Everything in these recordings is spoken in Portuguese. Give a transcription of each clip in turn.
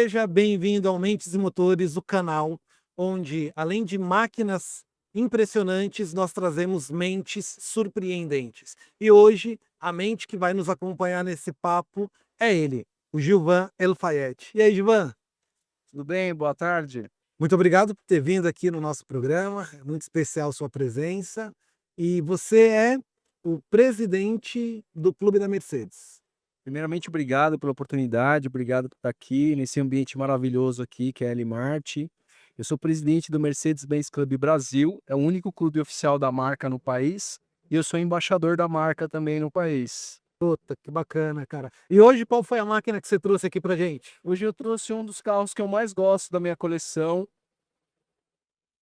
Seja bem-vindo ao Mentes e Motores, o canal onde, além de máquinas impressionantes, nós trazemos mentes surpreendentes. E hoje, a mente que vai nos acompanhar nesse papo é ele, o Gilvan El-Fayed. E aí, Gilvan? Tudo bem? Boa tarde. Muito obrigado por ter vindo aqui no nosso programa, é muito especial sua presença. E você é o presidente do Clube da Mercedes. Primeiramente, obrigado pela oportunidade, obrigado por estar aqui nesse ambiente maravilhoso aqui que é a L-Mart. Eu sou presidente do Mercedes-Benz Clube Brasil, é o único clube oficial da marca no país, e eu sou embaixador da marca também no país. Puta, que bacana, cara. E hoje qual foi a máquina que você trouxe aqui pra gente? Hoje eu trouxe um dos carros que eu mais gosto da minha coleção,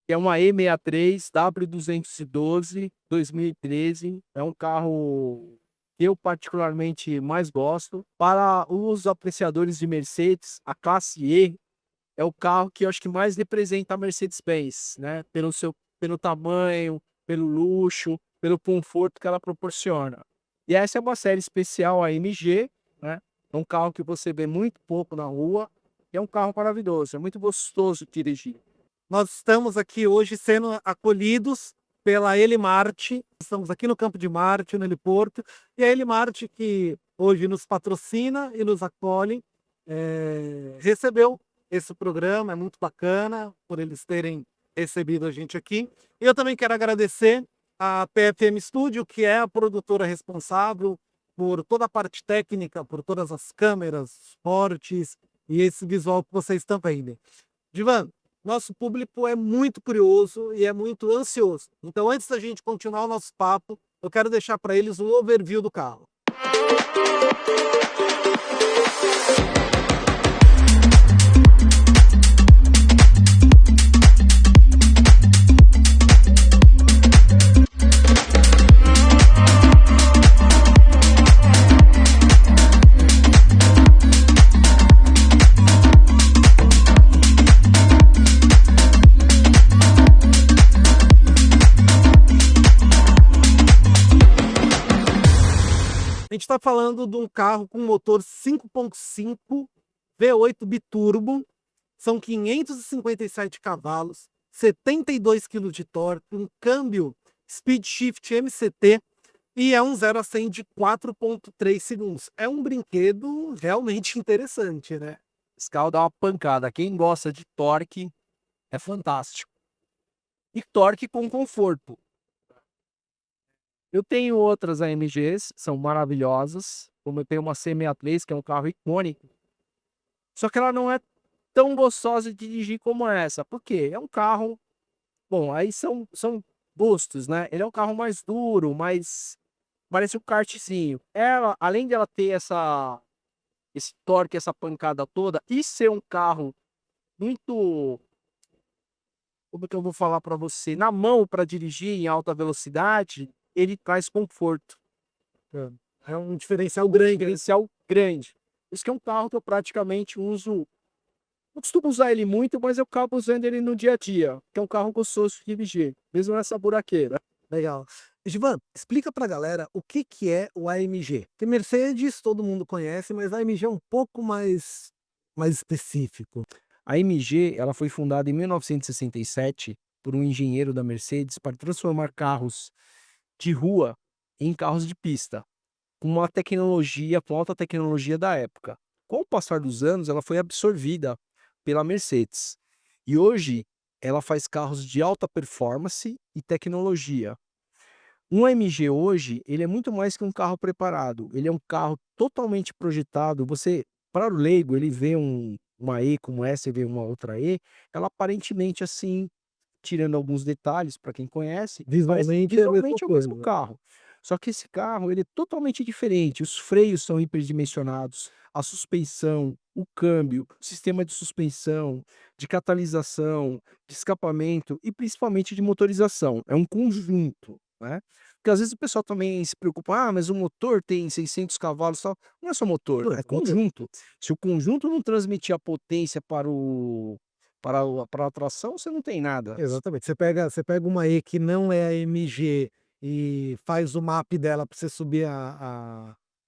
que é uma E63 W212 2013. É um carro que eu particularmente mais gosto. Para os apreciadores de Mercedes, a classe E é o carro que eu acho que mais representa a Mercedes-Benz, né? Pelo tamanho, pelo luxo, pelo conforto que ela proporciona. E essa é uma série especial, a MG, né? É um carro que você vê muito pouco na rua. E é um carro maravilhoso, é muito gostoso de dirigir. Nós estamos aqui hoje sendo acolhidos pela Elimarte. Estamos aqui no Campo de Marte, no heliporto. E a Elimarte, que hoje nos patrocina e nos acolhe, recebeu esse programa. É muito bacana por eles terem recebido a gente aqui. E eu também quero agradecer a PFM Studio, que é a produtora responsável por toda a parte técnica, por todas as câmeras, fortes e esse visual que vocês estão vendo. Divan, nosso público é muito curioso e é muito ansioso. Então, antes da gente continuar o nosso papo, eu quero deixar para eles um overview do carro. A gente está falando de um carro com motor 5.5 V8 biturbo, são 557 cavalos, 72 kg de torque, um câmbio Speed Shift MCT e é um 0 a 100 de 4.3 segundos. É um brinquedo realmente interessante, né? Esse carro dá uma pancada. Quem gosta de torque é fantástico. E torque com conforto. Eu tenho outras AMGs, são maravilhosas. Como eu tenho uma C63, que é um carro icônico. Só que ela não é tão gostosa de dirigir como essa. Por quê? É um carro... Bom, aí são gostos, né? Ele é um carro mais duro, mais... Parece um kartzinho. Ela, além de ela ter esse torque, essa pancada toda, e ser um carro muito... Como é que eu vou falar para você? Na mão para dirigir em alta velocidade, ele traz conforto. É um diferencial grande. Diferencial grande. Isso que é um carro que eu praticamente uso. Não costumo usar ele muito, mas eu acabo usando ele no dia a dia. Que é um carro gostoso de dirigir, mesmo nessa buraqueira. Legal. Givan, explica pra galera o que que é o AMG. Porque Mercedes todo mundo conhece, mas a AMG é um pouco mais específico. A MG, ela foi fundada em 1967 por um engenheiro da Mercedes para transformar carros de rua em carros de pista, com uma tecnologia, com alta tecnologia da época. Com o passar dos anos, ela foi absorvida pela Mercedes. E hoje, ela faz carros de alta performance e tecnologia. Um AMG hoje, ele é muito mais que um carro preparado. Ele é um carro totalmente projetado. Você, para o leigo, ele vê uma E como essa e vê uma outra E, ela aparentemente assim, tirando alguns detalhes para quem conhece, parece Visualmente é a mesma visualmente é o mesmo coisa. carro. Só que esse carro, ele é totalmente diferente. Os freios são hiperdimensionados, a suspensão, o câmbio, o sistema de suspensão, de catalisação, de escapamento e principalmente de motorização. É um conjunto, né? Porque às vezes o pessoal também se preocupa, mas o motor tem 600 cavalos e tal. Não é só motor, é conjunto. Se o conjunto não transmitir a potência para a tração, você não tem nada. Exatamente. Você pega uma E que não é a MG e faz o map dela para você subir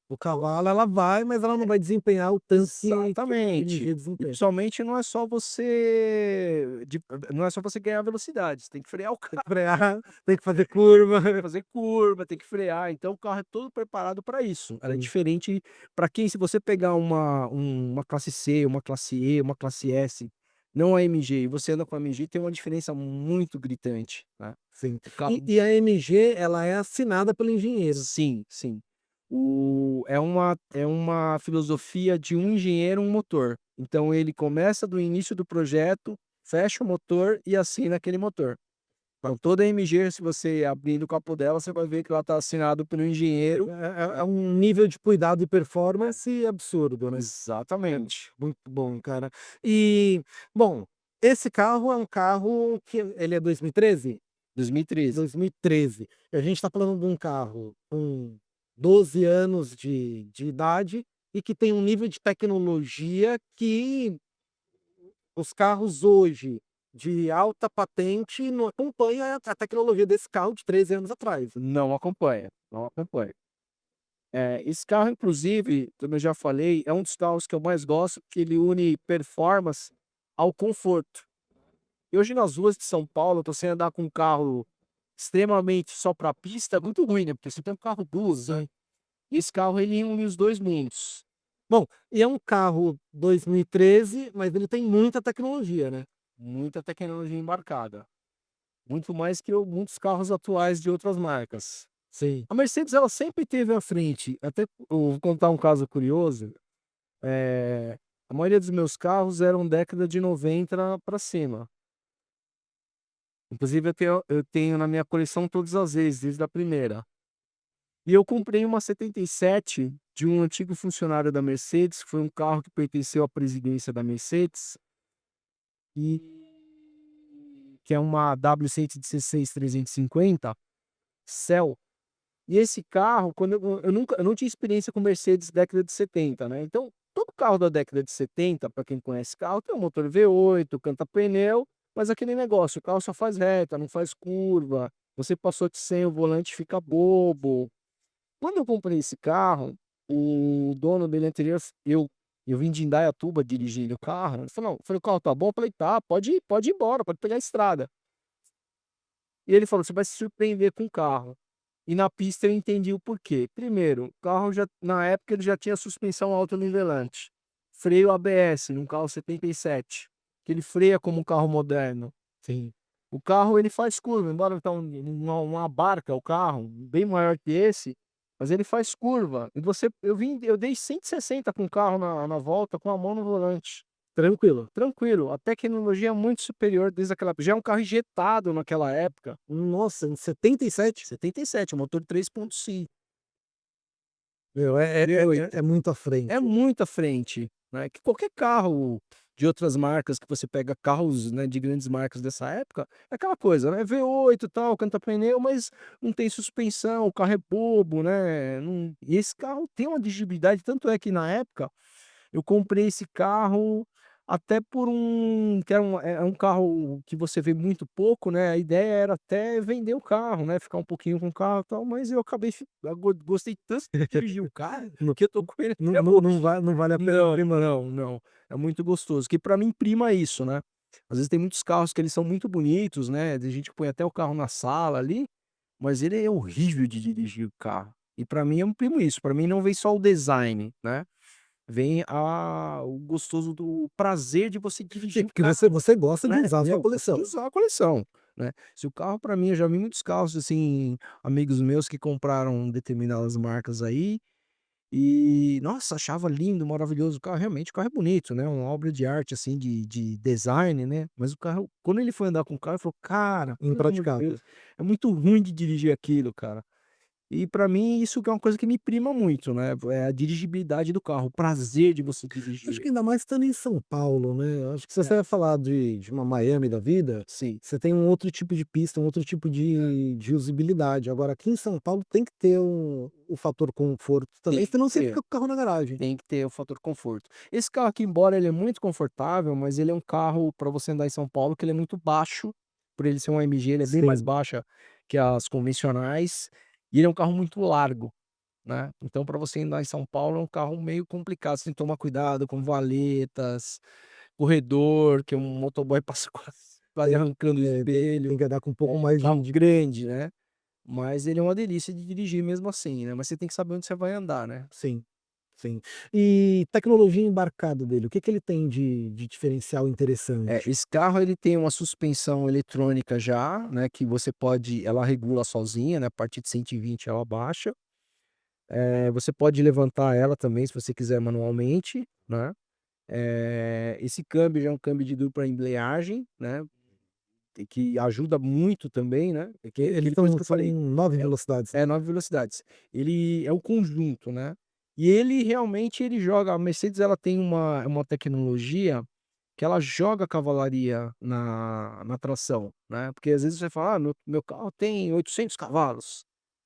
O cavalo ela vai, mas ela não vai desempenhar o tanto que a Exatamente. energia E desempenha. principalmente não é só você ganhar velocidade, você tem que frear o Tem carro, que frear, tem que fazer curva. fazer curva, tem que frear, então o carro é todo preparado para isso. Ela é Sim. diferente para quem se você pegar uma classe C, uma classe E, uma classe S, não a MG, e você anda com a MG, tem uma diferença muito gritante, né. Sim. O E carro e a MG ela é assinada pelo engenheiro. sim, sim. É uma filosofia de um engenheiro, um motor. Então ele começa do início do projeto, fecha o motor e assina aquele motor. Então toda MG, se você abrir o capô dela, você vai ver que ela está assinado pelo engenheiro. É um nível de cuidado e performance absurdo, né. É Exatamente. muito bom, cara. E, bom, esse carro é um carro que ele é 2013? 2013. 2013. E a gente está falando de um carro com 12 anos de idade e que tem um nível de tecnologia que os carros hoje de alta patente não acompanham a tecnologia desse carro de 13 anos atrás. Não acompanha, não acompanha. Esse carro inclusive, como eu já falei, é um dos carros que eu mais gosto, porque ele une performance ao conforto. E hoje nas ruas de São Paulo, você andar com um carro extremamente só para pista é muito ruim, né, porque você tem um carro duro, né. E esse carro ele une os 2 mundos. Bom, e é um carro 2013, mas ele tem muita tecnologia, né. Muita tecnologia embarcada, muito mais que muitos carros atuais de outras marcas. Sim. A Mercedes ela sempre teve à frente, até eu vou contar um caso curioso, a maioria dos meus carros eram década de 90 para cima. Inclusive eu tenho na minha coleção todas as vezes, desde a primeira. E eu comprei uma 77 de um antigo funcionário da Mercedes, que foi um carro que pertenceu à presidência da Mercedes, e que é uma W116 350 Cell. E esse carro, quando eu não tinha experiência com Mercedes década de 70, né, então todo carro da década de 70, para quem conhece carro, tem um motor V8, canta pneu, mas aquele negócio, o carro só faz reta, não faz curva, você passou de 100, o volante fica bobo. Quando eu comprei esse carro, o dono dele anterior, eu vim de Indaiatuba dirigindo o carro, ele falou: "Não", eu falei: "O carro tá bom?" Eu falei: "Tá, pode ir embora, pode pegar a estrada". E ele falou: "Você vai se surpreender com o carro". E na pista eu entendi o porquê. Primeiro, o carro já na época ele já tinha suspensão autonivelante, freio ABS num carro 77, que ele freia como um carro moderno. Sim. O carro ele faz curva, embora então uma barca o carro, bem maior que esse, mas ele faz curva. E eu dei 160 com o carro na volta com a mão no volante. Tranquilo. Tranquilo, a tecnologia é muito superior desde aquela época. Já é um carro injetado naquela época, Nossa, em 77? 77, motor 3.5. Meu, é muito à É frente. muito à frente, né, que qualquer carro de outras marcas que você pega carros, né, de grandes marcas dessa época, é aquela coisa, né, V8 e tal, canta pneu, mas não tem suspensão, o carro é bobo, né, não e esse carro tem uma dirigibilidade, tanto é que na época, eu comprei esse carro até por que era um carro que você vê muito pouco, né, a ideia era até vender o carro, né, ficar um pouquinho com o carro e tal, mas eu acabei gostei tanto de dirigir o carro, Não que eu tô com ele não até não hoje. não vale a pena Não, abrir mão. não, não. É muito gostoso, que pra mim prima isso, né. Às vezes tem muitos carros que eles são muito bonitos, né, tem gente que põe até o carro na sala ali, mas ele é horrível de dirigir o carro. E pra mim eu primo isso, pra mim não vem só o design, né, vem o gostoso do prazer de você Sim, dirigir o porque carro, você gosta de né. usar a sua Eu gosto de coleção. usar a coleção, né. Se o carro pra mim eu já vi muitos carros, assim, amigos meus que compraram determinadas marcas aí, e, nossa, achava lindo, maravilhoso o carro, realmente o carro é bonito, né, uma obra de arte, assim, de design, né, mas o carro quando ele foi andar com o carro, ele falou: "Cara, pelo amor de Impraticável. Deus, é muito ruim de dirigir aquilo, cara". E pra mim isso que é uma coisa que me prima muito, né, é a dirigibilidade do carro, o prazer de você Acho dirigir. que ainda mais estando em São Paulo, né, eu acho que se É, você vai falar de uma Miami da vida, sim, você tem um outro tipo de pista, um outro tipo de usabilidade. Agora aqui em São Paulo tem que ter o fator conforto também, tem que senão você ter, fica com o carro na garagem. tem que ter o fator conforto. Esse carro aqui, embora ele é muito confortável, mas ele é um carro pra você andar em São Paulo, que ele é muito baixo, por ele ser um AMG, ele é bem mais Sim. baixa que as convencionais, e ele é um carro muito largo. né? Então, para você andar em São Paulo, é um carro meio complicado. Você tem que tomar cuidado com valetas, corredor, que um motoboy passa quase Tem arrancando o espelho. tem que andar com um É pouco um mais carro de grande, né? Mas ele é uma delícia de dirigir mesmo assim, né? Mas você tem que saber onde você vai andar, né? sim, sim. E tecnologia embarcada dele, o que que ele tem de diferencial interessante? Esse carro ele tem uma suspensão eletrônica já, né? Que você pode, ela regula sozinha, né? A partir de 120 ela baixa. Você pode levantar ela também se você quiser manualmente, né? Esse câmbio já é um câmbio de dupla embreagem, né? E que ajuda muito também, né? É Eles aquele coisa que eu são falei, 9 velocidades, né? 9 velocidades. Ele é o conjunto, né? E ele realmente ele joga. A Mercedes ela tem uma tecnologia que ela joga a cavalaria na tração, né? Porque às vezes você fala, meu carro tem 800 cavalos,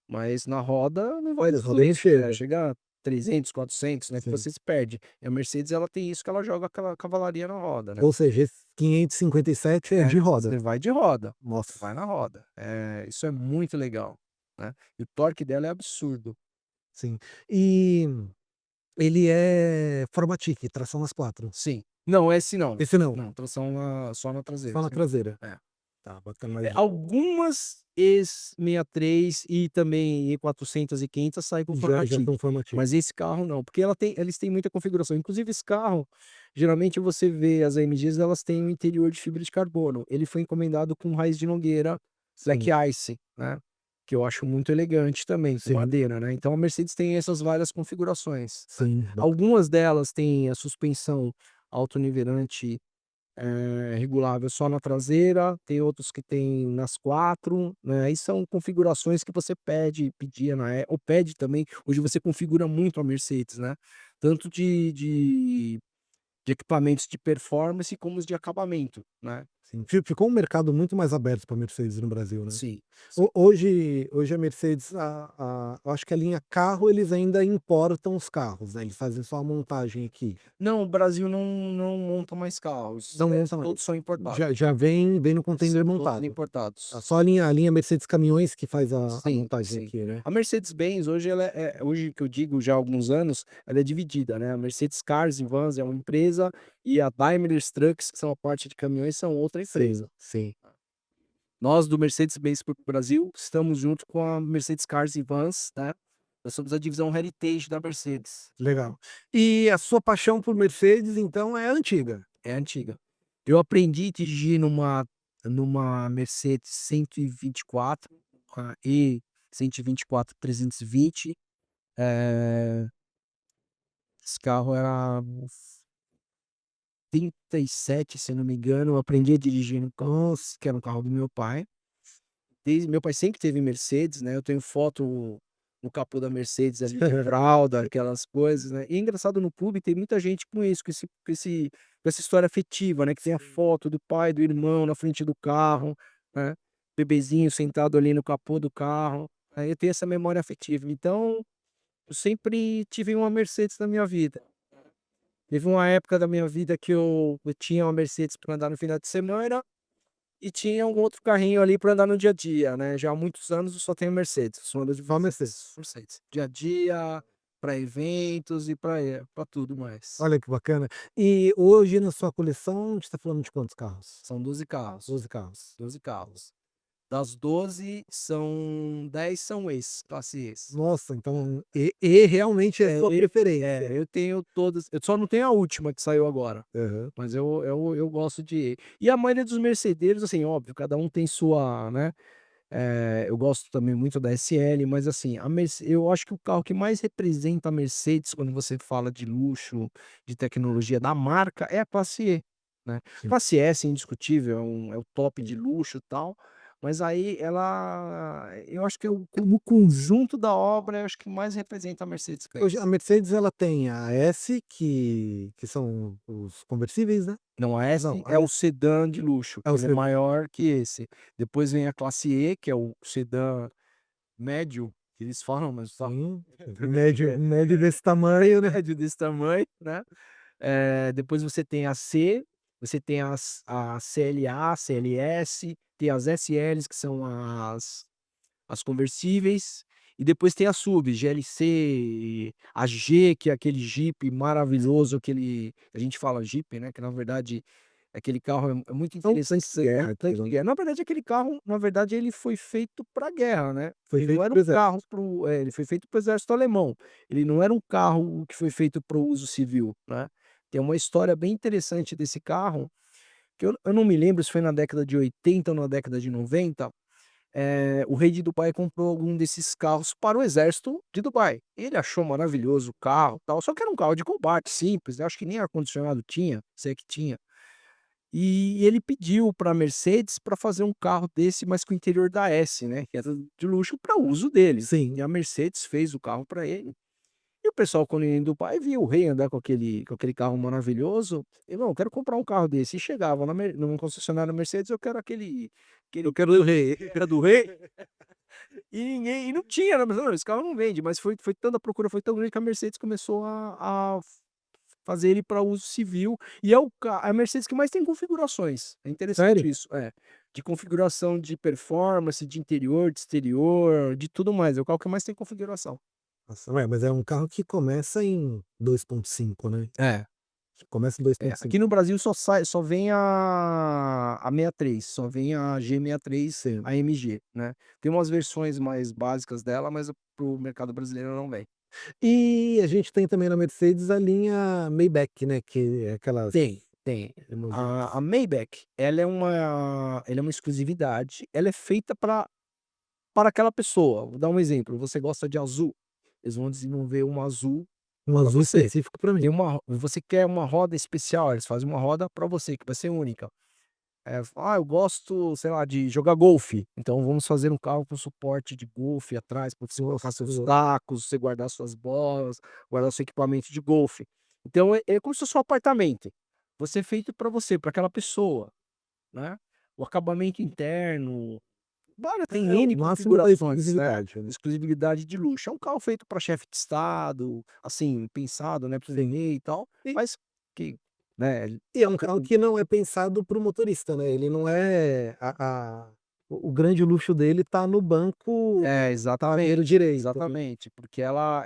mas na roda não vai Eles dar rodam tudo isso, né? cheio. Chega a 300, 400, né? Que Sim. você se perde. E a Mercedes ela tem isso que ela joga aquela cavalaria na roda, né? Ou seja, esse 557 é de roda. Você vai de roda, você Nossa, vai na roda. Isso é muito legal, né? E o torque dela é absurdo. sim. E ele é Formatic, tração nas 4. Sim. Não, esse não. Esse não, Não, tração só na traseira. só na traseira. É. Tá, bacana, mas Algumas ex-63 e também E400 e 500 saem com já Formatic, são Formatic. mas esse carro não, porque eles têm muita configuração. Inclusive esse carro, geralmente você vê as AMGs, elas têm um interior de fibra de carbono. Ele foi encomendado com raiz de nogueira Black Sim, Ice, né? Que eu acho muito elegante também, com sim, madeira, né? Então a Mercedes tem essas várias configurações, né? sim, Algumas delas têm a suspensão autonivelante regulável só na traseira, tem outros que tem nas 4, né, aí são configurações que você pedia ou pede também, hoje você configura muito a Mercedes, né, tanto de equipamentos de performance como os de acabamento, né. sim. Ficou um mercado muito mais aberto para Mercedes no Brasil, né? Sim, sim. Hoje a Mercedes, eu acho que a linha carro eles ainda importam os carros, né? Eles fazem só a montagem aqui. Não, o Brasil não monta mais carros, Não monta mais. todos são importados, Já vem no container são todos montado. importados. Só a linha Mercedes Caminhões que faz a Sim, montagem sim. aqui, né? A Mercedes-Benz hoje ela hoje que eu digo já há alguns anos, ela é dividida, né, a Mercedes Cars e Vans é uma empresa, e a Daimler Trucks, que são a parte de caminhões, são outra Sim, empresa. sim. Nós do Mercedes-Benz para o Brasil, estamos junto com a Mercedes Cars e Vans, né, nós somos a divisão Heritage da Mercedes, Legal. E a sua paixão por Mercedes, então, é antiga? é antiga. Eu aprendi a dirigir numa Mercedes 124, a E124 320, eh esse carro era 37, se eu não me engano, eu aprendi a dirigir no carro, que era um carro do meu pai. Meu pai sempre teve Mercedes, né, eu tenho foto no capô da Mercedes ali de fralda, aquelas coisas, né. E é engraçado no clube tem muita gente com isso, com essa história afetiva, né, que tem a foto do pai, do irmão na frente do carro, né, bebezinho sentado ali no capô do carro, aí eu tenho essa memória afetiva. Então, eu sempre tive uma Mercedes na minha vida. Teve uma época da minha vida que eu tinha uma Mercedes para andar no final de semana e tinha um outro carrinho ali para andar no dia a dia, né. Já há muitos anos eu só tenho Mercedes, só ando de Só Mercedes. Mercedes. Dia a dia, para eventos e para tudo mais. Olha que bacana. E hoje na sua coleção, a gente tá falando de quantos carros? São 12 carros, 12 carros. 12 carros. Das 12 são 10 são classe E's. Nossa, então E realmente é É, sua e preferência. eu tenho todas, eu só não tenho a última que saiu agora. Aham. Mas eu gosto de e a maioria dos mercedeiros, assim, óbvio, cada um tem sua, né, eu gosto também muito da SL, mas assim, eu acho que o carro que mais representa a Mercedes quando você fala de luxo, de tecnologia da marca, é a classe E, né. Sim. Classe S indiscutível, é o top de luxo, e tal, mas aí eu acho que o conjunto da obra, eu acho que mais representa a Hoje a Mercedes-Benz. Mercedes ela tem a S, que são os conversíveis, né? Não, a S Não, a é o S sedã de luxo, é que o ele é sedã. maior que esse. Depois vem a classe E, que é o sedã médio, que eles falam, mas só Sim, médio desse tamanho, né? médio desse tamanho, né. Depois você tem a C, você tem a CLA, CLS, tem as SLs, que são as conversíveis, E depois tem as SUVs, GLC, a G, que é aquele Jeep maravilhoso, aquele a gente fala Jeep, né, que na verdade aquele carro é muito Então, interessante tanque de guerra. Na verdade aquele carro, na verdade ele foi feito pra guerra, né. foi Ele não feito era pro um exército. carro ele foi feito para o exército alemão. Ele não era um carro que foi feito para o uso civil, né. Tem uma história bem interessante desse carro, que eu não me lembro se foi na década de 80 ou na década de 90. O rei de Dubai comprou algum desses carros para o exército de Dubai. Ele achou maravilhoso o carro, tal, só que era um carro de combate simples, né, acho que nem ar-condicionado tinha, se é que tinha. E ele pediu para a Mercedes para fazer um carro desse, mas com o interior da S, né, que era de luxo para uso dele. Sim. E a Mercedes fez o carro para ele. E o pessoal, quando ia em Dubai, via o rei andar com aquele carro maravilhoso, e: "Não, eu quero comprar um carro desse", e chegava numa concessionária Mercedes: "Eu quero aquele Eu quero o rei. que era do rei", e não tinha, né, mas: "Não, esse carro não vende", mas foi tanta procura, foi tão grande que a Mercedes começou a fazer ele para uso civil, e é a Mercedes que mais tem configurações, é Sério? interessante isso. De configuração de performance, de interior, de exterior, de tudo mais, é o carro que mais tem configuração. Nossa, mas é um carro que começa em 2.5, né? É. Começa em 2.5. Aqui no Brasil só vem a 63, só vem a G63 Sim. AMG, né. Tem umas versões mais básicas dela, mas para o mercado brasileiro não vem. E a gente tem também na Mercedes a linha Maybach, né, que é aquelas Tem. A Maybach, ela é uma exclusividade, ela é feita para aquela pessoa. Vou dar um exemplo, você gosta de azul, eles vão desenvolver um azul um para azul você. específico para mim. Você quer uma roda especial, eles fazem uma roda para você, que vai ser única. Eu gosto, sei lá, de jogar golfe, então vamos fazer um carro com suporte de golfe atrás, para você colocar seus Nossa, tacos, você guardar suas bolas, guardar seu equipamento de golfe. Então é como se fosse um apartamento. Você é feito para você, para aquela pessoa, né. O acabamento interno, tem é o N máximo da configurações, né. exclusividade, né. Exclusividade de luxo. É um carro feito para chefe de estado, assim, pensado, né, para Sim. vender e tal, E mas que, né. e é um carro que não é pensado para o motorista, né, ele não é o grande luxo dele tá no banco traseiro Exatamente, direito, né. exatamente, porque ela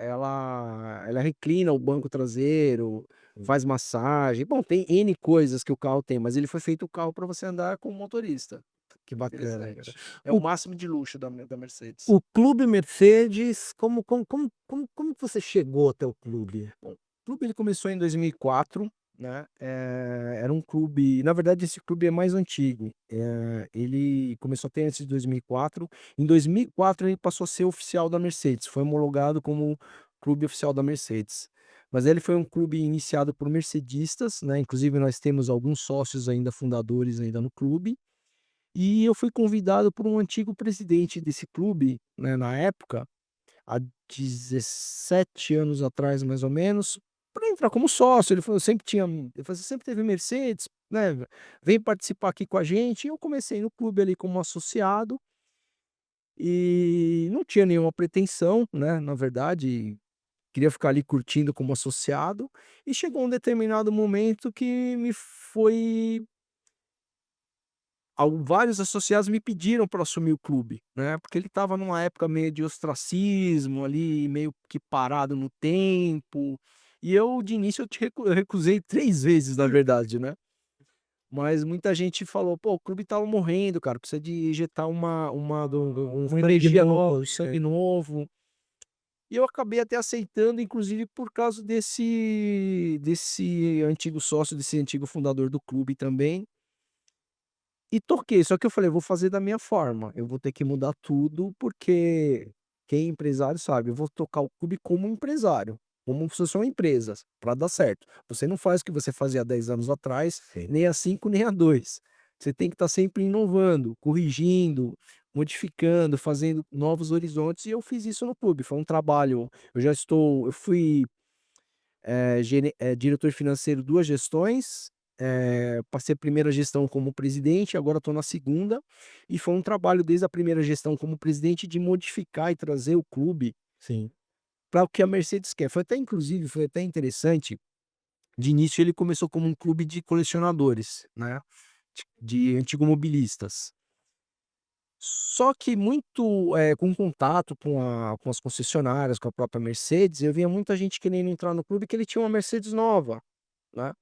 reclina o banco traseiro, Sim. faz massagem, bom, tem N coisas que o carro tem, mas ele foi feito o carro para você andar como motorista. Que bacana, cara. Interessante. É o O máximo de luxo da Mercedes. o Clube Mercedes, como que você chegou até o clube? Bom, o clube ele começou em 2004, né, era um clube, na verdade esse clube é mais antigo, ele começou até antes de 2004. Em 2004 ele passou a ser oficial da Mercedes, foi homologado como clube oficial da Mercedes. Mas ele foi um clube iniciado por mercedistas, né, inclusive nós temos alguns sócios ainda fundadores ainda no clube, e eu fui convidado por um antigo presidente desse clube, né, na época, há 17 anos atrás, mais ou menos, para entrar como sócio. Ele falou: "Você sempre teve Mercedes, né, vem participar aqui com a gente". E eu comecei no clube ali como associado, e não tinha nenhuma pretensão, né, na verdade, queria ficar ali curtindo como associado, e chegou um determinado momento que me foi vários associados me pediram para assumir o clube, né, porque ele estava numa época meio de ostracismo ali, meio que parado no tempo, e eu de início eu recusei 3 vezes na verdade, né, mas muita gente falou: "Pô, o clube estava morrendo cara, precisa de injetar uma energia nova, um sangue novo", e eu acabei até aceitando, inclusive por causa desse antigo sócio, desse antigo fundador do clube também. E toquei, só que eu falei: "Eu vou fazer da minha forma, eu vou ter que mudar tudo, porque quem é empresário sabe, eu vou tocar o clube como empresário, como se fosse uma empresa, para dar certo. Você não faz o que você fazia há 10 anos atrás, Sim. nem há 5 nem há 2. Você tem que estar sempre inovando, corrigindo, modificando, fazendo novos horizontes", e eu fiz isso no clube. Foi um trabalho, eu fui diretor financeiro 2 gestões, passei a primeira gestão como presidente, agora estou na segunda, e foi um trabalho desde a primeira gestão como presidente de modificar e trazer o clube Sim. para o que a Mercedes quer. Foi até interessante, de início ele começou como um clube de colecionadores, né, de antigomobilistas. Só que muito, com contato com as concessionárias, com a própria Mercedes, eu via muita gente querendo entrar no clube que ele tinha uma Mercedes nova, né.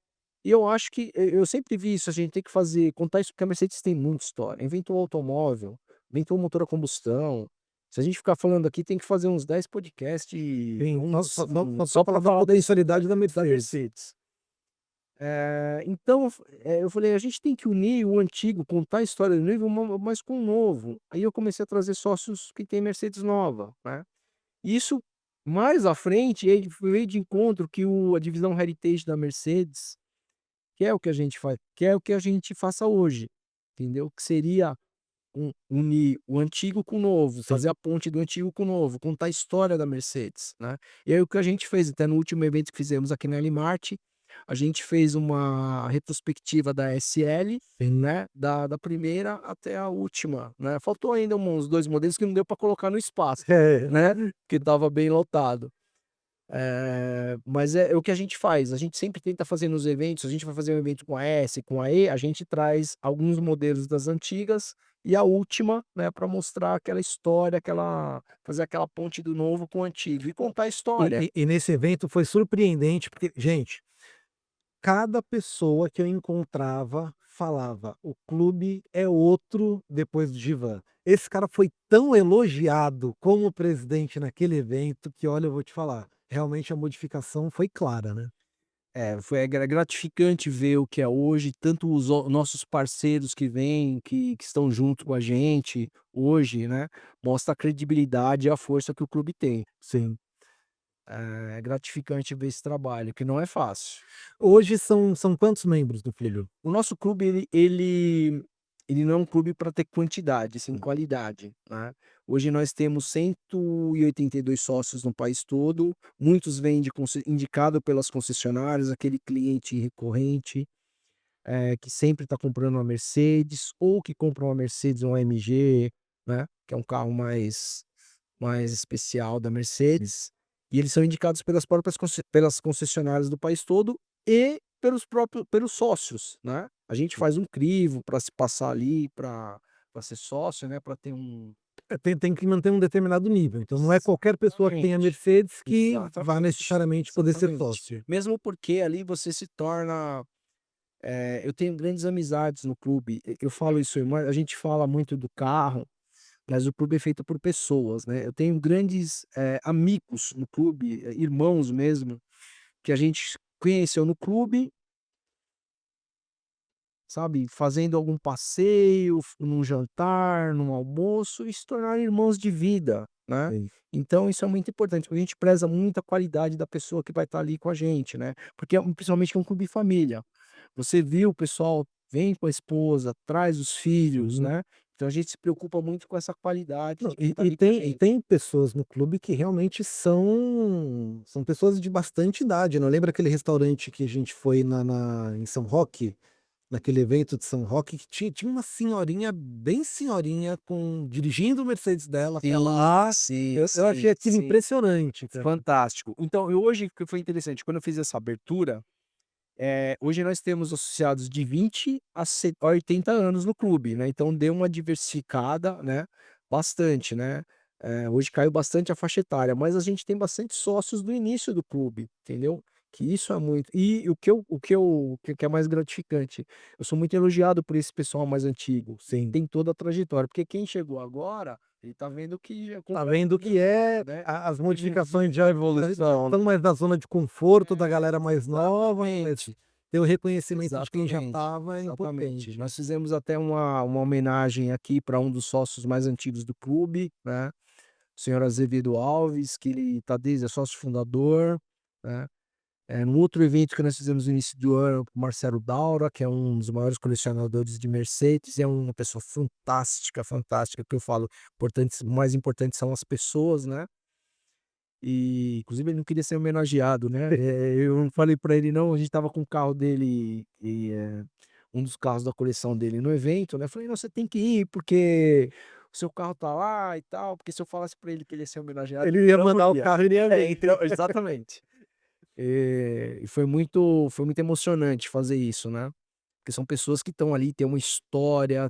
E eu acho que eu sempre vi isso, a gente tem que contar isso, porque a Mercedes tem muita história, inventou o automóvel, inventou o motor a combustão. Se a gente ficar falando aqui, tem que fazer uns 10 podcasts, Sim, uns só só para para falar da falar potencialidade da da Mercedes. Mercedes. Então, eu falei: "A gente tem que unir o antigo, contar a história do novo, mas com o novo". Aí eu comecei a trazer sócios que têm Mercedes nova, né. E isso, mais à frente, ele veio de encontro que a divisão Heritage da Mercedes, que é o que a gente faz, que é o que a gente faça hoje, entendeu? Que seria unir o antigo com o novo, Sim. fazer a ponte do antigo com o novo, contar a história da Mercedes, né. E aí o que a gente fez, até no último evento que fizemos aqui na Marte, a gente fez uma retrospectiva da SL, né, da primeira até a última, né. Faltou ainda uns 2 modelos que não deu para colocar no espaço, É, né, porque estava bem lotado. Mas é o que a gente faz, a gente sempre tenta fazer nos eventos, a gente vai fazer um evento com a S, com a E, a gente traz alguns modelos das antigas e a última, né, para mostrar aquela história, fazer aquela ponte do novo com o antigo e contar a história. e nesse evento foi surpreendente, porque, gente, cada pessoa que eu encontrava falava: "O clube é outro depois do Givan". Esse cara foi tão elogiado como presidente naquele evento que, olha, eu vou te falar, realmente a modificação foi clara, né. Foi gratificante ver o que é hoje, tanto nossos parceiros que vêm, que estão junto com a gente hoje, né, mostra a credibilidade e a força que o clube tem. Sim. É gratificante ver esse trabalho, que não é fácil. Hoje são quantos membros do clube? O nosso clube ele não é um clube para ter quantidade, sim qualidade, né. Hoje nós temos 182 sócios no país todo, muitos vêm indicado pelas concessionárias, aquele cliente recorrente, que sempre está comprando uma Mercedes, ou que compra uma Mercedes ou um AMG, né, que é um carro mais especial da Mercedes, e eles são indicados pelas concessionárias do país todo e pelos sócios, né. A gente faz um crivo para se passar ali para ser sócio, né, para ter um Tem que manter um determinado nível, então não é qualquer pessoa que tenha exatamente, Mercedes que vá exatamente, necessariamente poder ser exatamente. sócio. Mesmo porque ali você se torna eu tenho grandes amizades no clube, eu falo isso, a gente fala muito do carro, mas o clube é feito por pessoas, né. Eu tenho grandes, amigos no clube, irmãos mesmo, que a gente conheceu no clube, sabe, fazendo algum passeio, num jantar, num almoço, e se tornaram irmãos de vida, né. Sim. Então isso é muito importante, porque a gente preza muito a qualidade da pessoa que vai estar ali com a gente, né, porque principalmente é um clube família. Você viu o pessoal vem com a esposa, traz os filhos, Uhum. né, então a gente se preocupa muito com essa qualidade Não, de quem está ali com a e gente. tem pessoas no clube que realmente são pessoas de bastante idade, não lembra aquele restaurante que a gente foi em São Roque? Naquele evento de São Roque que tinha uma senhorinha, bem senhorinha, dirigindo o Mercedes dela até Sim, lá. sim, Eu achei sim, aquilo sim. impressionante, cara. Fantástico. Então, hoje que foi interessante, quando eu fiz essa abertura, hoje nós temos associados de 20 a 80 anos no clube, né, então deu uma diversificada, né, bastante, né. Hoje caiu bastante a faixa etária, mas a gente tem bastante sócios do início do clube, entendeu. Que isso é muito e o que é mais gratificante, eu sou muito elogiado por esse pessoal mais antigo, Sim. tem toda a trajetória, porque quem chegou agora, ele tá vendo que já Tá vendo que é né. as modificações de evolução, estão mais na zona de conforto da galera mais nova, mas Exatamente. ter o reconhecimento de quem já Exatamente, estava é exatamente. importante. Nós fizemos até uma homenagem aqui para um dos sócios mais antigos do clube, né, o senhor Azevedo Alves, que ele tá desde é sócio fundador, né. No outro evento que nós fizemos no início do ano, o Marcelo Daura, que é um dos maiores colecionadores de Mercedes, é uma pessoa fantástica, fantástica, que eu falo, o mais importante são as pessoas, né. E, inclusive, ele não queria ser homenageado, né, eu falei pra ele não, a gente estava com o carro dele um dos carros da coleção dele no evento, né, falei: "Não, você tem que ir, porque o seu carro tá lá e tal", porque se eu falasse pra ele que ele ia ser homenageado, Ele ia ele mandar não o ia. carro e ele ia ver. Então exatamente. E foi muito emocionante fazer isso, né. Porque são pessoas que estão ali, tem uma história,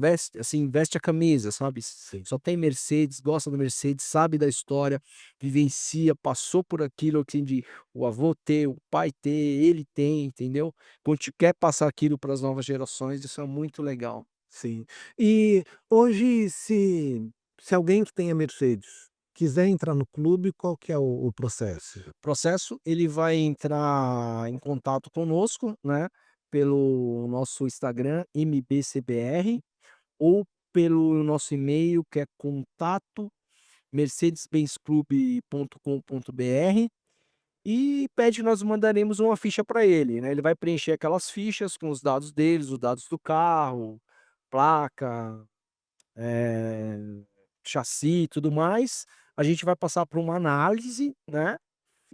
veste, assim, veste a camisa, sabe? Sim. Só tem Mercedes, gosta do Mercedes, sabe da história, vivencia, passou por aquilo assim, de o avô ter, o pai ter, ele tem, entendeu? Quer passar aquilo para as novas gerações, isso é muito legal. Sim. E hoje, se alguém que tenha Mercedes quiser entrar no clube, qual que é o processo? O processo, ele vai entrar em contato conosco, né, pelo nosso Instagram MBCBR ou pelo nosso e-mail que é contato mercedes-benz-clube.com.br e pede que nós mandaremos uma ficha para ele, né, ele vai preencher aquelas fichas com os dados deles, os dados do carro, placa, eh, chassi e tudo mais. A gente vai passar por uma análise, né,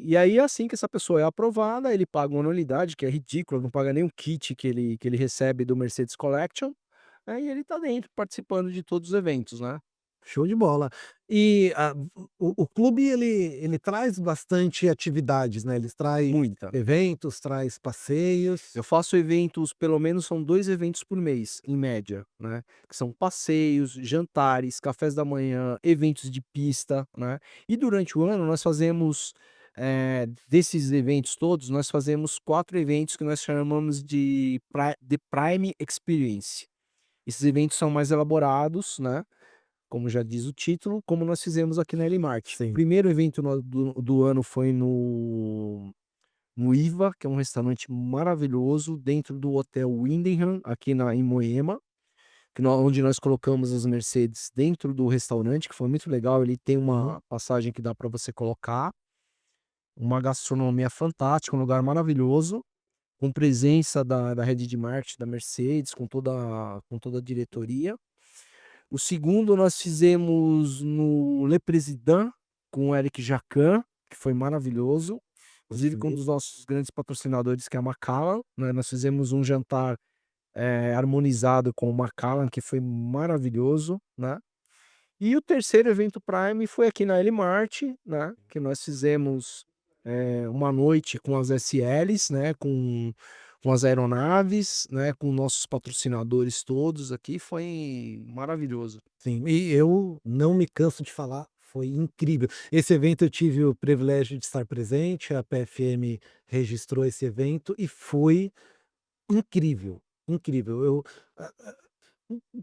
e aí assim que essa pessoa é aprovada, ele paga uma anuidade que é ridícula, não paga nem o kit que ele recebe do Mercedes Collection, aí ele tá dentro participando de todos os eventos, né. Show de bola. E o clube ele traz bastante atividades, né, eles traz Muita. eventos, traz passeios. Eu faço eventos, pelo menos são 2 eventos por mês, em média, né, que são passeios, jantares, cafés da manhã, eventos de pista, né. E durante o ano nós fazemos, desses eventos todos, nós fazemos 4 eventos que nós chamamos de The Prime Experience. Esses eventos são mais elaborados, né, como já diz o título, como nós fizemos aqui na Elimart. O Sim. primeiro evento do ano foi no IVA, que é um restaurante maravilhoso, dentro do hotel Wyndham, aqui em Moema, onde nós colocamos as Mercedes dentro do restaurante, que foi muito legal. Ele tem Uhum. uma passagem que dá para você colocar, uma gastronomia fantástica, um lugar maravilhoso, com presença da rede de marketing da Mercedes, com toda a diretoria. O segundo nós fizemos no Le Président, com o Eric Jacquin, que foi maravilhoso, inclusive com um Ok. dos nossos grandes patrocinadores, que é a Macallan, né, nós fizemos um jantar, harmonizado com o Macallan, que foi maravilhoso, né. E o terceiro evento Prime foi aqui na Elimart, né, que nós fizemos, uma noite com as SLs, né, com as aeronaves, né, com nossos patrocinadores todos aqui, foi maravilhoso. Sim, e eu não me canso de falar, foi incrível. Esse evento eu tive o privilégio de estar presente, a PFM registrou esse evento e foi incrível, incrível.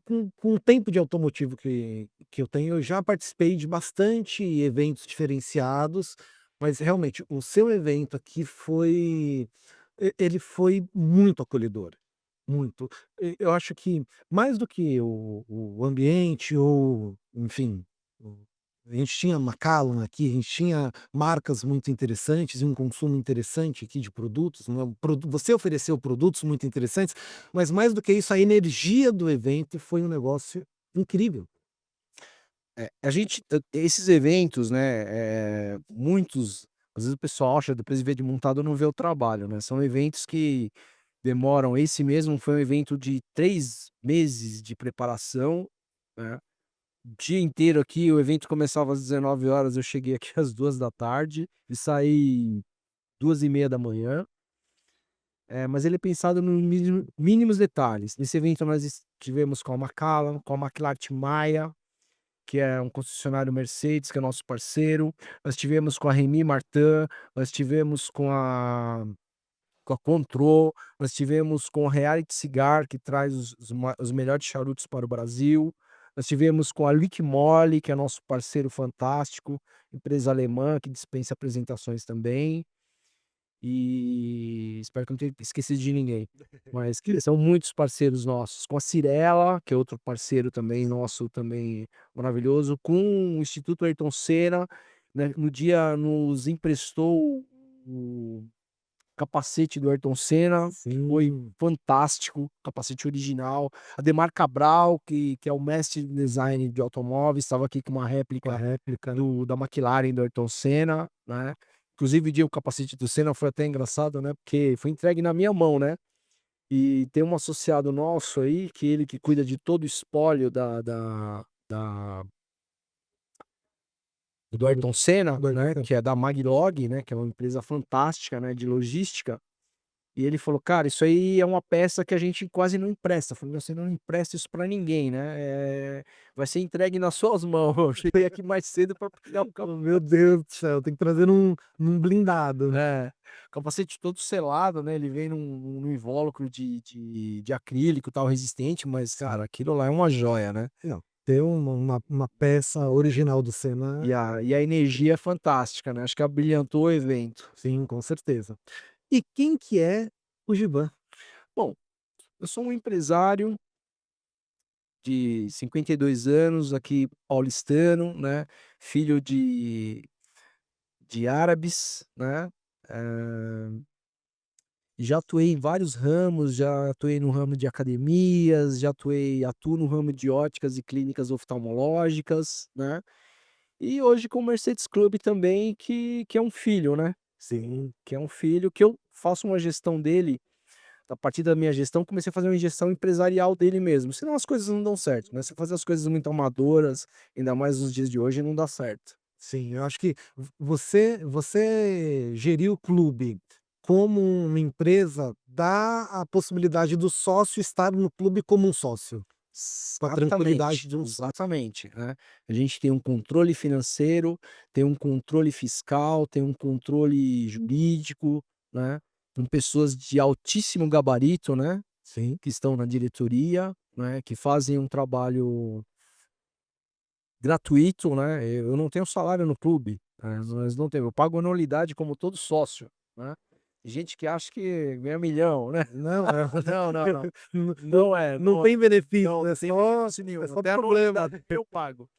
Com o tempo de automotivo que eu tenho, eu já participei de bastante eventos diferenciados, mas realmente o seu evento aqui ele foi muito acolhedor, muito. Eu acho que mais do que o ambiente ou, enfim, o a gente tinha Macallan aqui, a gente tinha marcas muito interessantes e um consumo interessante aqui de produtos, né, você ofereceu produtos muito interessantes, mas mais do que isso, a energia do evento foi um negócio incrível. A gente esses eventos, né, muitos às vezes o pessoal acha, depois de ver de montado, não vê o trabalho, né, são eventos que demoram. Esse mesmo foi um evento de 3 meses de preparação, né, o dia inteiro aqui. O evento começava às 19 horas, eu cheguei aqui às 2 da tarde e saí 2h30 da manhã. Mas ele é pensado nos mínimos detalhes. Nesse evento nós estivemos com a Macallan, com a McLaren Maia, que é um concessionário Mercedes, que é nosso parceiro. Nós tivemos com a Rémy Martin, nós tivemos com a Control, nós tivemos com a Reality Cigar, que traz os melhores charutos para o Brasil. Nós tivemos com a Lick Moly, que é nosso parceiro fantástico, empresa alemã que dispensa apresentações também. E espero que eu não tenha esquecido de ninguém, mas que são muitos parceiros nossos. Com a Cirela, que é outro parceiro também nosso, também maravilhoso. Com o Instituto Ayrton Senna, né, no dia nos emprestou o capacete do Ayrton Senna, que foi Sim, fantástico, capacete original. Ademar Cabral, que é o mestre de design de automóveis, estava aqui com uma com a réplica réplica, né. da McLaren do Ayrton Senna, né. Inclusive o dia o capacete do Senna foi até engraçado, né, porque foi entregue na minha mão, né. E tem um associado nosso aí, que ele que cuida de todo o espólio da do Do Ayrton Senna, do né, Ayrton. que é da Maglog, né, que é uma empresa fantástica, né, de logística. E ele falou: "Cara, isso aí é uma peça que a gente quase não empresta". Eu falei: "Você não empresta isso pra ninguém, né, vai ser entregue nas suas mãos". Eu cheguei aqui mais cedo pra pegar o Oh, meu Deus do céu, tem que trazer num blindado. é, capacete todo selado, né, ele vem num invólucro de acrílico, tal, resistente, mas, Sim. cara, aquilo lá é uma joia, né. Não, ter uma peça original do Senna, E a energia é fantástica, né, acho que abrilhantou o evento. sim, com certeza. E quem que é o Giban? Bom, eu sou um empresário de 52 anos, aqui paulistano, né, filho de árabes, né, eh, já atuei em vários ramos, já atuei no ramo de academias, atuo no ramo de óticas e clínicas oftalmológicas, né, e hoje com o Mercedes Club também, que é um filho, né, Sim, que é um filho que eu faço uma gestão dele. A partir da minha gestão, comecei a fazer uma gestão empresarial dele mesmo, senão as coisas não dão certo, né, você fazer as coisas muito amadoras, ainda mais nos dias de hoje, não dá certo. sim, eu acho que você gerir o clube como uma empresa dá a possibilidade do sócio estar no clube como um sócio, com a tranquilidade Exatamente, de um sócio. exatamente, né. A gente tem um controle financeiro, tem um controle fiscal, tem um controle jurídico, né, com pessoas de altíssimo gabarito, né, Sim, que estão na diretoria, né, que fazem um trabalho gratuito, né, eu não tenho salário no clube, nós não temos, eu pago anualidade como todo sócio, né. Tem gente que acha que ganha milhão, né. não, é Não, não, não. não Não é, não não tem benefício, não é tem só benefício nenhum, é só até problema. anualidade eu pago.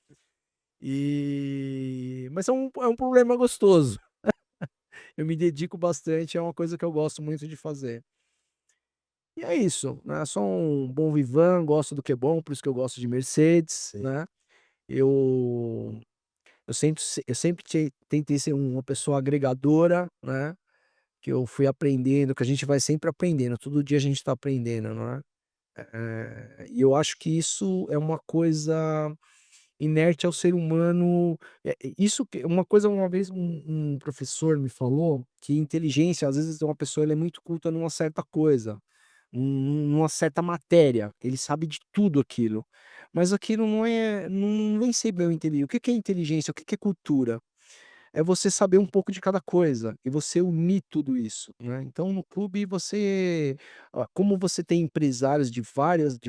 Mas é um problema gostoso. Eu me dedico bastante, é uma coisa que eu gosto muito de fazer. E é isso, né, sou um bom vivan, gosto do que é bom, por isso que eu gosto de Mercedes, Sim, né. Eu eu sempre tentei ser uma pessoa agregadora, né, que eu fui aprendendo, que a gente vai sempre aprendendo, todo dia a gente está aprendendo, né. E eu acho que isso é uma coisa inerte ao ser humano, isso que uma coisa, uma vez um professor me falou que inteligência, às vezes uma pessoa ela é muito culta numa certa coisa, numa certa matéria, ele sabe de tudo aquilo, mas aquilo não nem sei bem entender. O que que é inteligência, o que que é cultura? É você saber um pouco de cada coisa e você unir tudo isso, né. Então no clube você, como você tem empresários de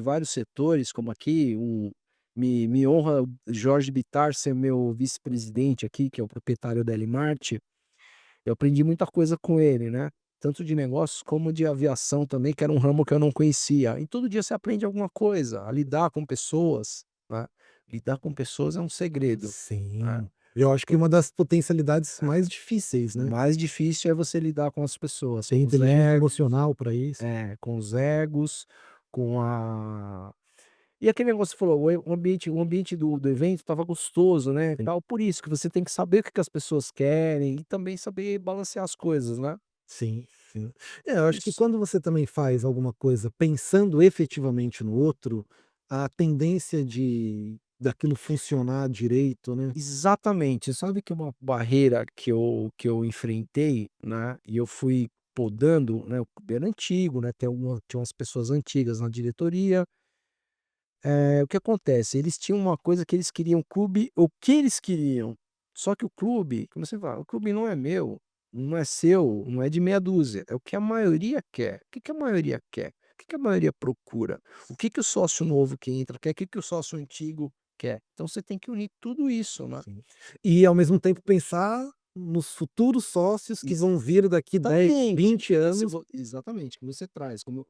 vários setores, como aqui me honra o Jorge Bittar ser meu vice-presidente aqui, que é o proprietário da Elimart, eu aprendi muita coisa com ele, né, tanto de negócios como de aviação também, que era um ramo que eu não conhecia. E todo dia você aprende alguma coisa, a lidar com pessoas, né. Lidar com pessoas é um segredo, né. sim. Eu acho que uma das potencialidades mais difíceis, O né. mais difícil é você lidar com as pessoas, Ter inteligência emocional para isso. com os egos, com a e aquele negócio que você falou, o ambiente do evento estava gostoso, né, Sim, tal, por isso que você tem que saber o que que as pessoas querem e também saber balancear as coisas, né. sim, sim. É, eu acho que Isso. quando você também faz alguma coisa pensando efetivamente no outro, a tendência de daquilo funcionar direito, né. Exatamente. Sabe que uma barreira que eu enfrentei, né, e eu fui podando, né, o clube era antigo, né, tinha umas pessoas antigas na diretoria. O que acontece, eles tinham uma coisa que eles queriam clube o que eles queriam. Só que o clube, como você fala, o clube não é meu, não é seu, não é de meia dúzia, é o que a maioria quer. O que que a maioria quer? O que que a maioria procura? O que que o sócio novo que entra quer? O que que o sócio antigo quer? Então você tem que unir tudo isso, né. Sim. E ao mesmo tempo pensar nos futuros sócios que vão vir daqui 10, Exatamente. 20 Se anos. vo Exatamente, como você traz, como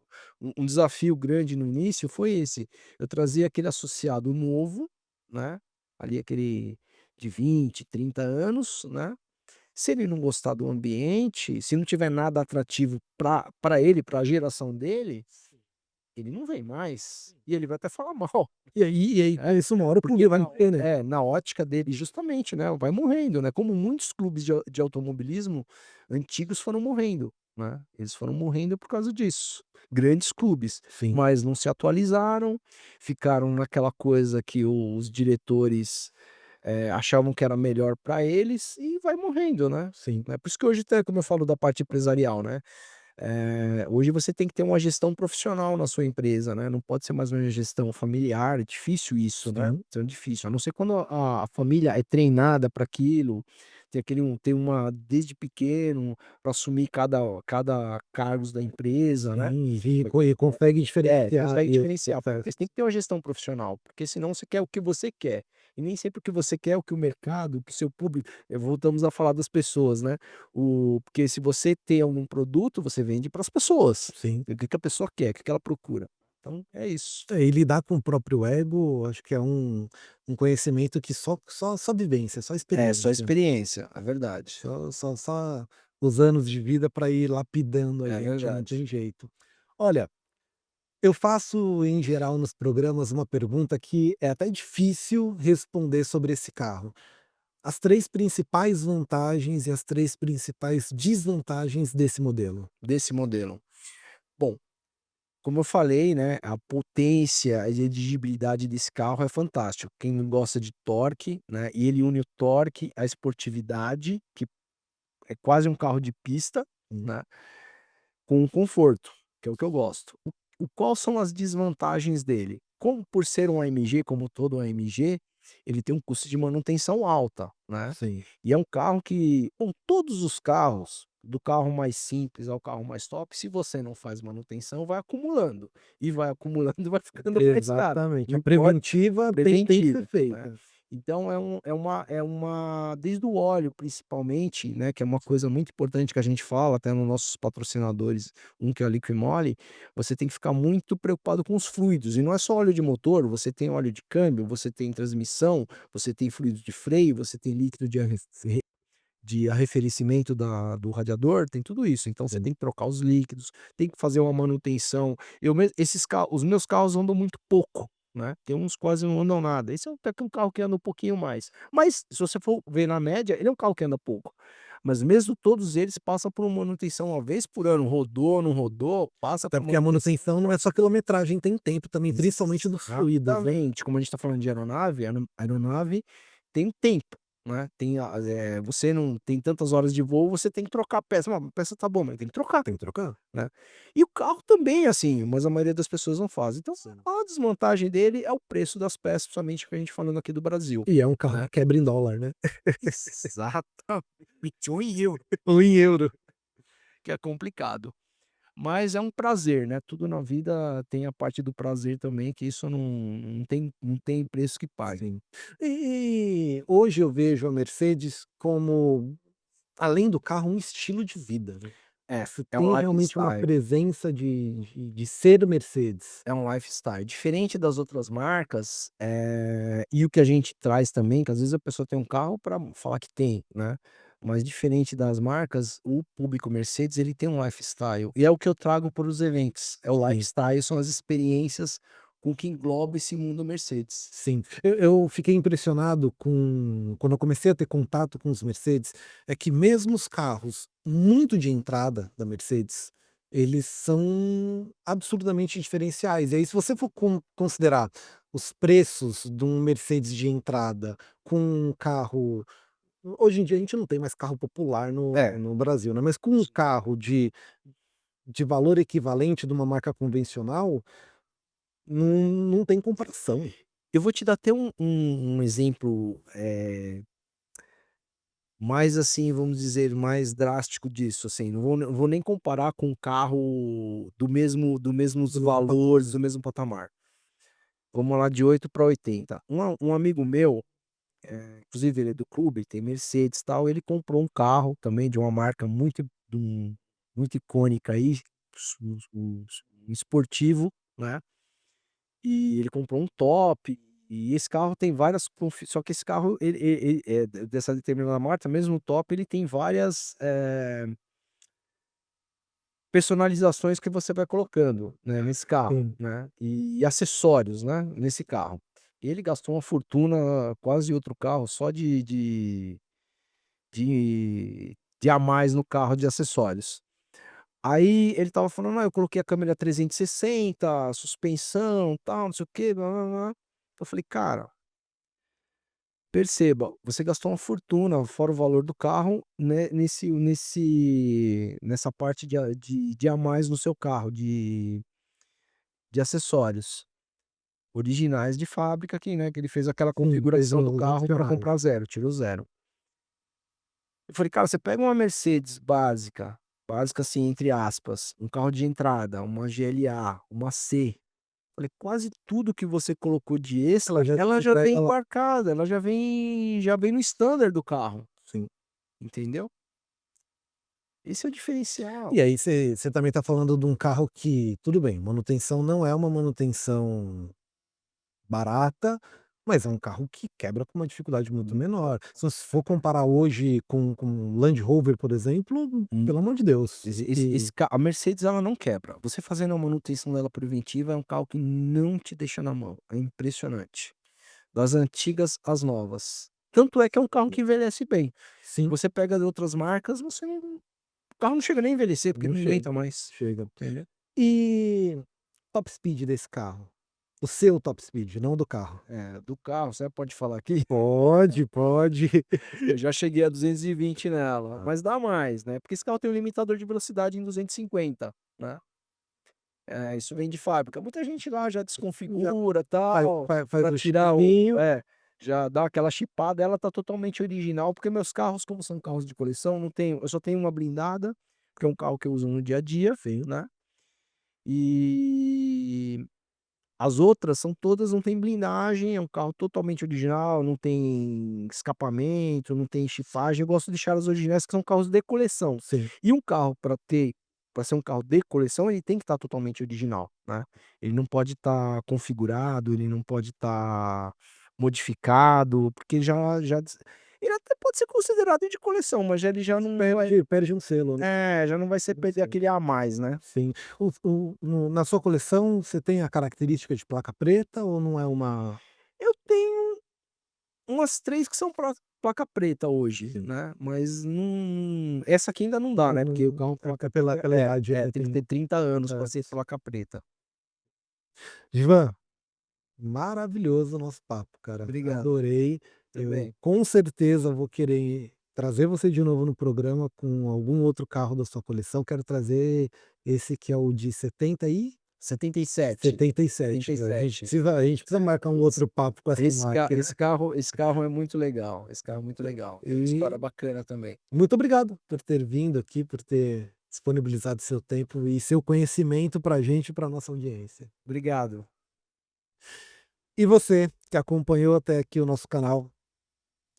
um desafio grande no início foi esse, eu trazia aquele associado novo, né, ali aquele de 20, 30 anos, né, se ele não gostar do ambiente, se não tiver nada atrativo para ele, para a geração dele, ele não vem mais, e ele vai até falar mal. E aí com É, isso uma hora o porque clube vai morrer, né. na ótica dele justamente, né, vai morrendo, né, como muitos clubes de automobilismo antigos foram morrendo, né, eles foram morrendo por causa disso. Grandes clubes, Sim, mas não se atualizaram, ficaram naquela coisa que os diretores, achavam que era melhor para eles e vai morrendo, né. sim. É por isso que hoje, até como eu falo da parte empresarial, né, Hoje você tem que ter uma gestão profissional na sua empresa, né, não pode ser mais uma gestão familiar, é difícil isso, né, Sim. então é difícil, a não ser quando a família é treinada para aquilo, tem uma desde pequeno para assumir cada cargos da empresa, né. Sim, e consegue diferenciar Consegue e o diferenciar, porque você processo. tem que ter uma gestão profissional, porque senão você quer o que você quer, e nem sempre o que você quer é o que o mercado, o que o seu público voltamos a falar das pessoas, né, porque se você tem algum produto, você vende para as pessoas, Sim. o que que a pessoa quer, o que que ela procura. Então é isso. É, e lidar com o próprio ego, acho que é um conhecimento que só vivência, só É, só experiência. experiência, é verdade, Só os anos de vida para ir lapidando a é gente, não verdade. tem jeito. Olha, eu faço em geral nos programas uma pergunta que é até difícil responder sobre esse carro. As 3 principais vantagens e as 3 principais desvantagens desse modelo. Desse modelo. Bom, como eu falei, né, a potência e a dirigibilidade desse carro é fantástico. Quem não gosta de torque, né, e ele une o torque, a esportividade, que é quase um carro de pista, né, com o conforto, que é o que eu gosto. Qual são as desvantagens dele? Como por ser um AMG, como todo AMG, ele tem um custo de manutenção alta, né. Sim. E é um carro que, com todos os carros, do carro mais simples ao carro mais top, se você não faz manutenção, vai acumulando, e vai acumulando e vai ficando mais caro, Exatamente, não a importa. preventiva tem que ser Preventiva, né. feita. Então é uma desde o óleo principalmente, né, que é uma coisa muito importante que a gente fala até nos nossos patrocinadores, um que é a Liquimoli, você tem que ficar muito preocupado com os fluidos, e não é só óleo de motor, você tem óleo de câmbio, você tem transmissão, você tem fluido de freio, você tem líquido de arrefecimento do radiador, tem tudo isso, então você Sim. tem que trocar os líquidos, tem que fazer uma manutenção. Os meus carros andam muito pouco, né, tem uns quase não andam nada, esse é até que um carro que anda um pouquinho mais, mas se você for ver na média, ele é um carro que anda pouco, mas mesmo todos eles passam por uma manutenção uma vez por ano, rodou, não rodou, passa Até por porque a manutenção. manutenção não é só quilometragem, tem tempo também, principalmente dos fluidos, né. Exatamente, como a gente está falando de aeronave, aeronave tem um tempo, né, você não tem tantas horas de voo, você tem que trocar a peça, a peça tá bom, mas tem que trocar, Tem que trocar. né. E o carro também é assim, mas a maioria das pessoas não faz. Então, Sim. a desvantagem dele é o preço das peças, principalmente que a gente falando aqui do Brasil, E é um carro né. que quebra em dólar, né. Exatamente, ou em euro, Ou em euro. que é complicado. Mas é um prazer, né, tudo na vida tem a parte do prazer também, que isso não tem preço que pague. Sim. E hoje eu vejo a Mercedes como, além do carro, um estilo de vida, né. É, Você é um tem realmente uma lifestyle. presença de ser Mercedes. É um lifestyle. Diferente das outras marcas, e o que a gente traz também, que às vezes a pessoa tem um carro para falar que tem, né, mas diferente das marcas, o público Mercedes, ele tem um lifestyle, e é o que eu trago para os eventos, é o Sim. lifestyle, são as experiências com que engloba esse mundo Mercedes. Sim, eu fiquei impressionado com quando eu comecei a ter contato com os Mercedes, é que mesmo os carros muito de entrada da Mercedes, eles são absurdamente diferenciais. E aí se você for considerar os preços de um Mercedes de entrada com um carro, hoje em dia a gente não tem mais carro popular É. no Brasil, né, mas com um carro de valor equivalente de uma marca convencional, não tem comparação. Eu vou te dar até um exemplo, mais assim, vamos dizer, mais drástico disso, assim, não vou nem comparar com um carro do mesmos Do mesmo valores, do mesmo patamar. Vamos lá de 8 para 80. Um amigo meu, inclusive ele é do clube, tem Mercedes, e tal, ele comprou um carro também de uma marca muito icônica aí, um esportivo, né, e ele comprou um top, e esse carro tem várias só que esse carro ele dessa determinada marca, mesmo o top, ele tem várias, personalizações que você vai colocando, né, nesse carro, Sim. né, e acessórios, né, nesse carro. Ele gastou uma fortuna, quase outro carro, só de a mais no carro de acessórios. Aí ele estava falando: "Ah, eu coloquei a câmera 360, suspensão, tal, não sei o quê, blá-blá-blá". Eu falei: "Cara, Perceba, você gastou uma fortuna, fora o valor do carro, né, nessa parte de a mais no seu carro, de acessórios originais de fábrica que, né, que ele fez aquela Fez configuração do os carro para opcionais. comprar zero, tirou zero. Eu falei: "Cara, você pega uma Mercedes básica, básica assim, entre aspas, um carro de entrada, uma GLA, uma C", falei: "Quase tudo que você colocou de Ela extra, já te ela já vem entrega lá. embarcada, ela já vem no standard do carro", Sim. entendeu? Esse é o diferencial. E aí você também está falando de um carro que, tudo bem, manutenção não é uma manutenção barata, mas é um carro que quebra com uma dificuldade muito menor. Se for comparar hoje com Land Rover, por exemplo, Hum, pelo amor de Deus, esse ca a Mercedes ela não quebra. Você fazendo a manutenção dela preventiva, é um carro que não te deixa na mão, é impressionante. Das antigas às novas. Tanto é que é um carro que envelhece bem. sim, Você pega de outras marcas, você não o carro não chega nem a envelhecer, porque não não chega, aguenta mais, chega. entendeu? E top speed desse carro? O seu top speed, não do carro. Do carro, você pode falar aqui? Pode, pode. Eu já cheguei a 220 nela, Ah, mas dá mais, né, porque esse carro tem um limitador de velocidade em 250, né. Isso vem de fábrica. Muita gente lá já já desconfigura, faz, tal, faz pra o tirar o xizinho. já dá aquela chipada, ela tá totalmente original, porque meus carros, como são carros de coleção, não tenho eu só tenho uma blindada, que é um carro que eu uso no dia a dia, Sim, né, e as outras são todas não tem blindagem, é um carro totalmente original, não tem escapamento, não tem chifragem, eu gosto de deixar as originais que são carros de coleção. sim. E um carro para ser um carro de coleção, ele tem que estar totalmente original, né. Ele não pode estar configurado, ele não pode estar modificado, porque ele até pode ser considerado de coleção, mas ele já não vai Perde um selo, né? já não vai ser perder Sim. aquele a mais, né. Sim. Na sua coleção, você tem a característica de placa preta ou não é uma. Eu tenho umas 3 que são placa preta hoje, Sim. né, mas não essa aqui ainda não dá, né, porque o carro É placa pela preta idade, né, tem que tem. ter 30 anos para É. ser placa preta. Ivan, maravilhoso o nosso papo, cara. Obrigado, Adorei. Eu também. com certeza vou querer trazer você de novo no programa com algum outro carro da sua coleção. Quero trazer esse que é o de 77, 77. A gente precisa marcar um outro papo com essa máquina. Esse carro é muito legal, esse carro é muito legal. Tem uma história E bacana também. muito obrigado por ter vindo aqui, por ter disponibilizado seu tempo e seu conhecimento para a gente e para nossa audiência. Obrigado. E você que acompanhou até aqui o nosso canal,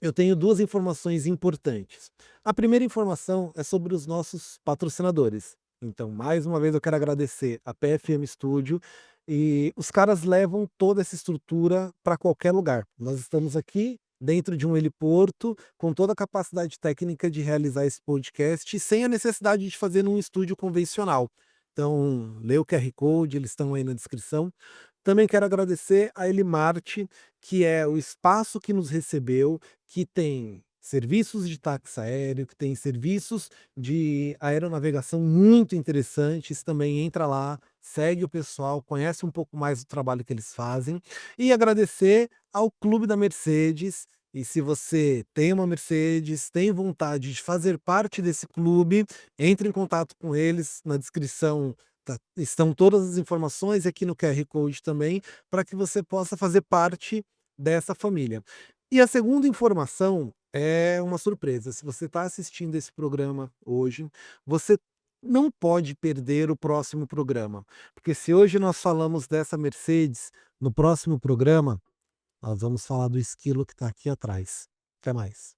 eu tenho duas informações importantes. A primeira informação é sobre os nossos patrocinadores. Então, mais uma vez, eu quero agradecer a PFM Studio e os caras levam toda essa estrutura para qualquer lugar. Nós estamos aqui dentro de um heliporto com toda a capacidade técnica de realizar esse podcast sem a necessidade de fazer num estúdio convencional. Então, lê o QR Code, eles estão aí na descrição. Também quero agradecer a Elimarte, que é o espaço que nos recebeu, que tem serviços de táxi aéreo, que tem serviços de aeronavegação muito interessantes. Também entra lá, segue o pessoal, conhece um pouco mais do trabalho que eles fazem. E agradecer ao Clube da Mercedes. E se você tem uma Mercedes, tem vontade de fazer parte desse clube, entre em contato com eles. Na descrição estão todas as informações aqui no QR Code também, para que você possa fazer parte dessa família. E a segunda informação é uma surpresa. Se você está assistindo esse programa hoje, você não pode perder o próximo programa, porque se hoje nós falamos dessa Mercedes, no próximo programa nós vamos falar do esquilo que está aqui atrás. Até mais.